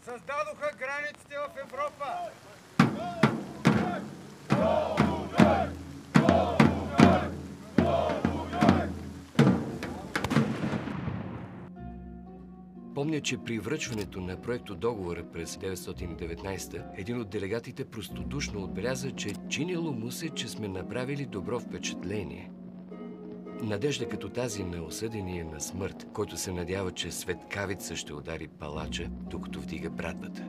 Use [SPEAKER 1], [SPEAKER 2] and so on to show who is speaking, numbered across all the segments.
[SPEAKER 1] създадоха границите в Европа.
[SPEAKER 2] Помня, че при връчването на проектодоговора през 1919 един от делегатите простодушно отбеляза, че чинило му се, че сме направили добро впечатление. Надежда като тази на осъдения на смърт, който се надява, че светкавица ще удари палача, докато вдига брадвата.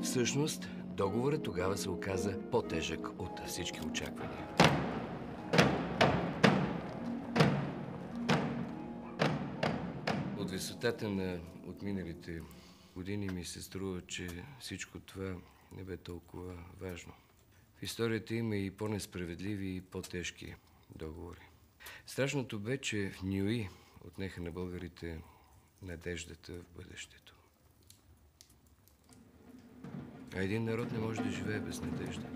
[SPEAKER 2] Всъщност, договорът тогава се оказа по-тежък от всички очаквания. От висотата на отминалите години ми се струва, че всичко това не бе толкова важно. В историята има и по-несправедливи и по-тежки договори. Страшното бе, че в Нюи отнеха на българите надеждата в бъдещето. А един народ не може да живее без надежда.